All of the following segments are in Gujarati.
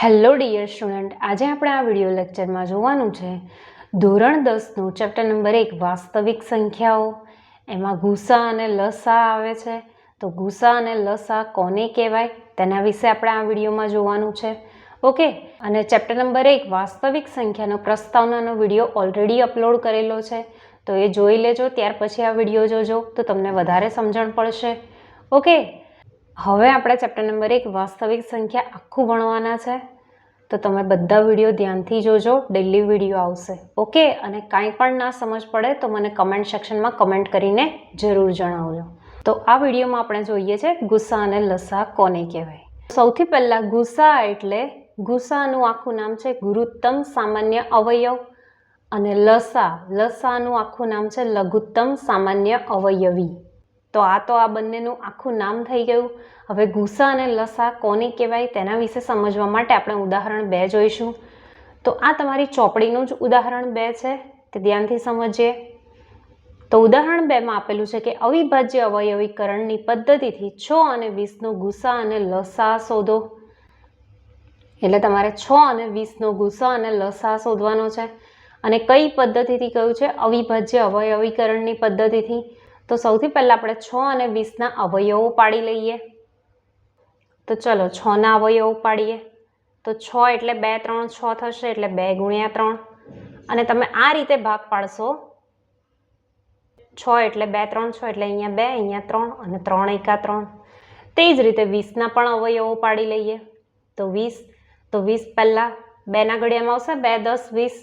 હેલો ડિયર સ્ટુડન્ટ, આજે આપણે આ વિડિયો લેક્ચરમાં જોવાનું છે ધોરણ 10નું ચેપ્ટર નંબર 1 વાસ્તવિક સંખ્યાઓ. એમાં ગુસા અને લસા આવે છે. તો ગુસા અને લસા કોને કહેવાય તેના વિશે આપણે આ વિડીયોમાં જોવાનું છે. ઓકે, અને ચેપ્ટર નંબર 1 વાસ્તવિક સંખ્યાનો પ્રસ્તાવનાનો વિડીયો ઓલરેડી અપલોડ કરેલો છે, તો એ જોઈ લેજો. ત્યાર પછી આ વિડીયો જોજો તો તમને વધારે સમજણ પડશે. ઓકે, હવે આપણે ચેપ્ટર નંબર 1 વાસ્તવિક સંખ્યા આખું ભણવાના છે, તો તમે બધા વિડીયો ધ્યાનથી જોજો. ડેલી વિડીયો આવશે. ઓકે, અને કાંઈ પણ ના સમજ પડે તો મને કમેન્ટ સેક્શનમાં કમેન્ટ કરીને જરૂર જણાવજો. તો આ વિડીયોમાં આપણે જોઈએ છે ગુસા અને લસા કોને કહેવાય. સૌથી પહેલાં ગુસા એટલે ગુસાનું આખું નામ છે ગુરુત્તમ સામાન્ય અવયવ, અને લસાનું આખું નામ છે લઘુત્તમ સામાન્ય અવયવી. તો આ બંનેનું આખું નામ થઈ ગયું. હવે ગુસા અને લસા કોને કહેવાય તેના વિશે સમજવા માટે આપણે ઉદાહરણ 2 જોઈશું. તો આ તમારી ચોપડીનું જ ઉદાહરણ 2 છે, તે ધ્યાનથી સમજીએ. તો ઉદાહરણ 2માં આપેલું છે કે અવિભાજ્ય અવયવીકરણની પદ્ધતિથી 6 અને 20નો ગુસા અને લસા શોધો. એટલે તમારે 6 અને 20નો ગુસા અને લસા શોધવાનો છે. અને કઈ પદ્ધતિથી કહ્યું છે? અવિભાજ્ય અવયવીકરણની પદ્ધતિથી. તો સૌથી પહેલાં આપણે 6 અને 20ના અવયવો પાડી લઈએ. તો ચલો 6ના અવયવો પાડીએ. તો 6 એટલે 2 3 6 થશે, એટલે 2 ગુણ્યા 3. અને તમે આ રીતે ભાગ પાડશો, 6 એટલે 2 3 6, એટલે અહીંયા 2 અહીંયા 3 અને 3 એકા 3. તે જ રીતે 20ના પણ અવયવો પાડી લઈએ. તો 20 પહેલાં 2ના ઘડિયામાં આવશે, 2 10 20,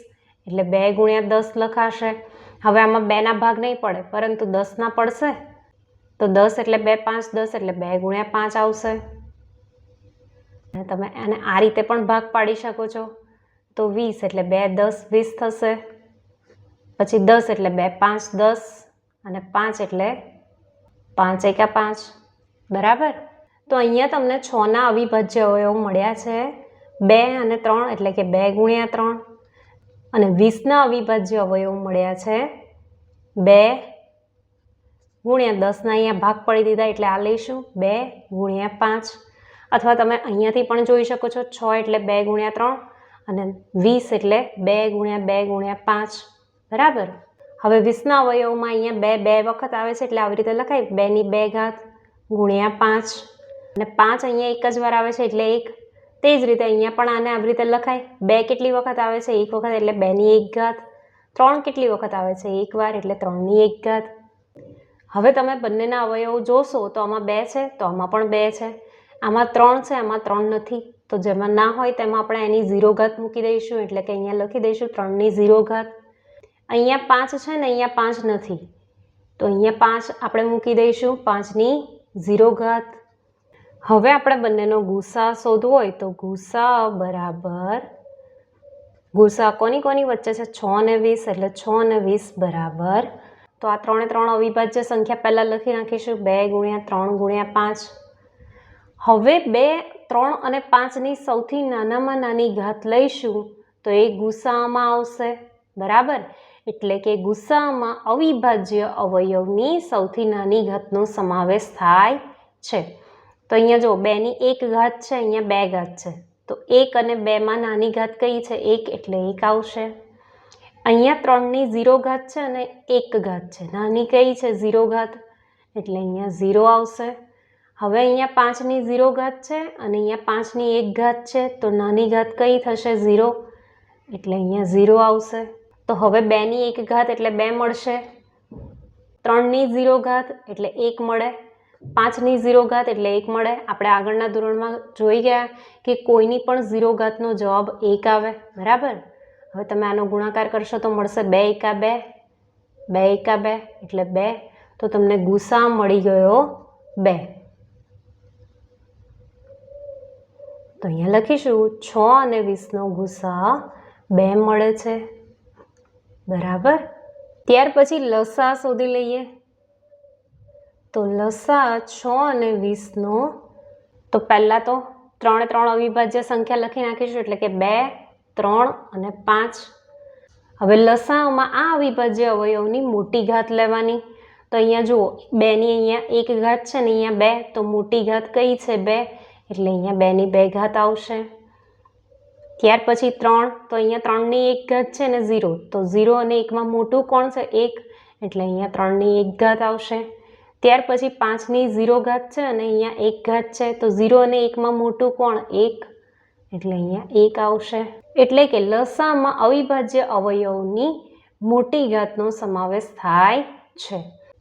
એટલે 2 ગુણ્યા 10 લખાશે. હવે આમાં 2ના ભાગ નહીં પડે, પરંતુ 10ના પડશે. તો 10 એટલે 2 5 10, એટલે 2 ગુણ્યા 5 આવશે. અને તમે આને આ રીતે પણ ભાગ પાડી શકો છો. તો 20 એટલે 2 10 20 થશે. પછી 10 એટલે 2 5 10, અને 5 એટલે 5 એકા 5. બરાબર. તો અહીંયા તમને 6ના અવિભાજ્ય અવયવો મળ્યા છે 2 અને 3, એટલે કે 2 ગુણ્યા 3. અને 20ના અવિભાજ્ય અવયવો મળ્યા છે 2 ગુણ્યા 10ના અહીંયા ભાગ પડી દીધા, એટલે આ લઈશું 2 ગુણ્યા 5. અથવા તમે અહીંયાથી પણ જોઈ શકો છો, 6 એટલે 2 ગુણ્યા 3 અને 20 એટલે 2 ગુણ્યા 2 ગુણ્યા 5. બરાબર. હવે 20ના અવયવોમાં અહીંયા 2 વખત આવે છે, એટલે આવી રીતે લખાય 2ની 2 ઘાત ગુણ્યા 5. અને 5 અહીંયા એક જ વાર આવે છે, એટલે 1. તે જ રીતે અહીંયા પણ આને આવી રીતે લખાય. 2 કેટલી વખત આવે છે? 1 વખત, એટલે 2ની 1 ઘાત. 3 કેટલી વખત આવે છે? 1 વાર, એટલે 3ની 1 ઘાત. હવે તમે બંનેના અવયવો જોશો, તો આમાં 2 છે, તો આમાં પણ 2 છે. આમાં 3 છે, આમાં 3 નથી. તો જેમાં ના હોય તેમાં આપણે એની 0 ઘાત મૂકી દઈશું, એટલે કે અહીંયા લખી દઈશું 3ની 0 ઘાત. અહીંયા 5 છે ને અહીંયા 5 નથી, તો અહીંયા 5 આપણે મૂકી દઈશું 5ની 0 ઘાત. હવે આપણે બંનેનો ગુસા શોધવો હોય, તો ગુસા બરાબર, ગુસા કોની વચ્ચે છે? 6 અને 20, એટલે 6 અને 20 બરાબર. તો આ 3 3 અવિભાજ્ય સંખ્યા પહેલાં લખી નાખીશું, 2 ગુણ્યા 3 ગુણ્યા 5. હવે 2 3 અને 5ની સૌથી નાનામાં નાની ઘાત લઈશું, તો એ ગુસામાં આવશે. બરાબર. એટલે કે ગુસામાં અવિભાજ્ય અવયવની સૌથી નાની ઘાતનો સમાવેશ થાય છે. તો અહીંયા જો 2ની 1 ઘાત છે, અહીંયા 2 ઘાત છે. તો 1 અને 2માં નાની ઘાત કઈ છે? 1, એટલે 1 આવશે. અહીંયા 3ની 0 ઘાત છે અને 1 ઘાત છે. નાની કઈ છે? 0 ઘાત, એટલે અહીંયા 0 આવશે. હવે અહીંયા 5ની 0 ઘાત છે અને અહીંયા 5ની 1 ઘાત છે. તો નાની ઘાત કઈ થશે? 0, એટલે અહીંયા 0 આવશે. તો હવે 2ની 1 ઘાત એટલે 2 મળશે. 3ની 0 ઘાત એટલે 1 મળે. 5ની 0 ઘાત એટલે 1 મળે. આપણે આગળના ધોરણમાં જોઈ ગયા કે કોઈની પણ 0 ઘાતનો જવાબ 1 આવે. બરાબર. હવે તમે આનો ગુણાકાર કરશો તો મળશે 2 એકા 2, 2 એકા 2, એટલે 2. તો તમને ગુસા મળી ગયો 2. તો અહીંયા લખીશું 6 અને 20નો ગુસા 2 મળે છે. બરાબર. ત્યાર પછી લસા શોધી લઈએ. તો લસા 6 અને 20નો, તો પહેલાં તો 3 3 અવિભાજ્ય સંખ્યા લખી નાખીશું, એટલે કે 2 3 અને 5. હવે લસામાં આ અવિભાજ્ય અવયવની મોટી ઘાત લેવાની. તો અહીંયા જુઓ, 2ની અહીંયા 1 ઘાત છે ને અહીંયા 2, તો મોટી ઘાત કઈ છે? 2, એટલે અહીંયા 2ની 2 ઘાત આવશે. ત્યાર પછી 3, તો અહીંયા 3ની 1 ઘાત છે ને 0, તો 0 અને 1માં મોટું કોણ છે 1, એટલે અહીંયા 3ની 1 ઘાત આવશે. ત્યાર પછી 5ની 0 ઘાત છે અને અહીંયા 1 ઘાત છે, તો 0 અને 1માં મોટું કોણ 1, એટલે અહીંયા 1 આવશે. એટલે કે લસામાં અવિભાજ્ય અવયવની મોટી ઘાતનો સમાવેશ થાય છે.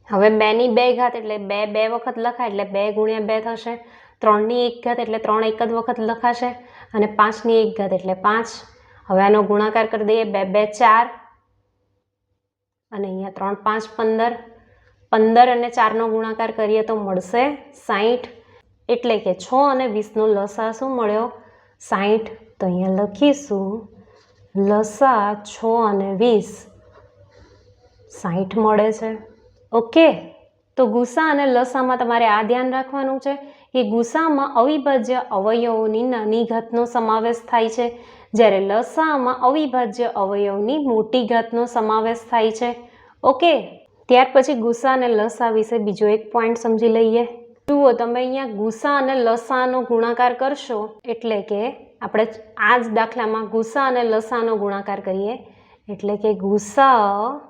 હવે 2ની 2 ઘાત એટલે 2 2 વખત લખાય એટલે 2 ગુણ્યા 2 થશે. 3ની 1 ઘાત એટલે 3 એક જ વખત લખાશે અને 5ની 1 ઘાત એટલે 5. હવે આનો ગુણાકાર કરી દઈએ. 2 2 4 અને અહીંયા 3 5 15. 15 અને 4નો ગુણાકાર કરીએ તો મળશે 60. એટલે કે 6 અને 20નો લસા શું મળ્યો 60. તો અહીંયા લખીશું લસા 6 અને 20 60 મળે છે. ઓકે, તો ગુસા અને લસામાં તમારે આ ધ્યાન રાખવાનું છે કે ગુસામાં અવિભાજ્ય અવયવોની નાની ઘાતનો સમાવેશ થાય છે, જ્યારે લસામાં અવિભાજ્ય અવયવની મોટી ઘાતનો સમાવેશ થાય છે. ઓકે, ત્યાર પછી ગુસા અને લસા વિશે બીજો એક પોઈન્ટ સમજી લઈએ. જુઓ, તમે અહીંયા ગુસા અને લસાનો ગુણાકાર કરશો એટલે કે આપણે આ જ દાખલામાં ગુસા અને લસાનો ગુણાકાર કરીએ એટલે કે ગુસા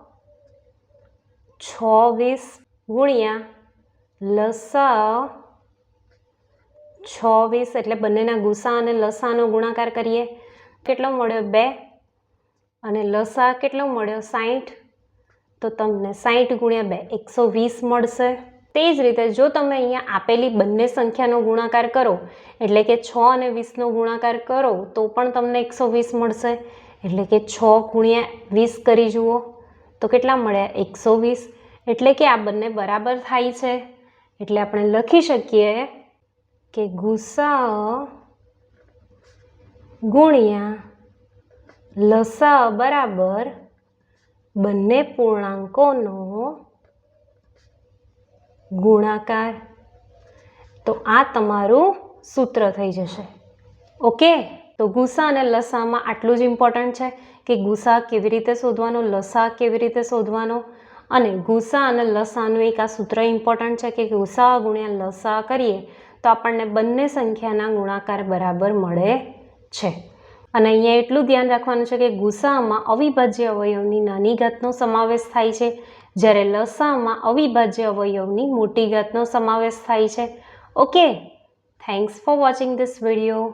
26 ગુણ્યા લસા 26, એટલે બંનેના ગુસા અને લસાનો ગુણાકાર કરીએ. કેટલો મળ્યો 2 અને લસા કેટલો મળ્યો 60, તો તમને 60 ગુણ્યા 2 120 મળશે. તે જ રીતે જો તમે અહીંયા આપેલી બંને સંખ્યાનો ગુણાકાર કરો એટલે કે 6 અને 20નો ગુણાકાર કરો તો પણ તમને 120 મળશે. એટલે કે 6 ગુણ્યા 20 કરી જુઓ તો કેટલા મળ્યા 120. એટલે કે આ બંને બરાબર થાય છે. એટલે આપણે લખી શકીએ કે ગુસા ગુણ્યા લસા બરાબર બંને પૂર્ણાંકોનો ગુણાકાર. તો આ તમારું સૂત્ર થઈ જશે. ઓકે, તો ગુસા અને લસામાં આટલું જ ઇમ્પોર્ટન્ટ છે કે ગુસા કેવી રીતે શોધવાનો, લસા કેવી રીતે શોધવાનો. અને ગુસા અને લસાનું એક આ સૂત્ર ઇમ્પોર્ટન્ટ છે કે ગુસા ગુણ્યા લસા કરીએ તો આપણને બંને સંખ્યાના ગુણાકાર બરાબર મળે છે. અને અહીંયા એટલું ધ્યાન રાખવાનું છે કે ગુસામાં અવિભાજ્ય અવયવની નાની ઘાતનો સમાવેશ થાય છે, જ્યારે લસામાં અવિભાજ્ય અવયવની મોટી ઘાતનો સમાવેશ થાય છે. Okay, thanks for watching this video.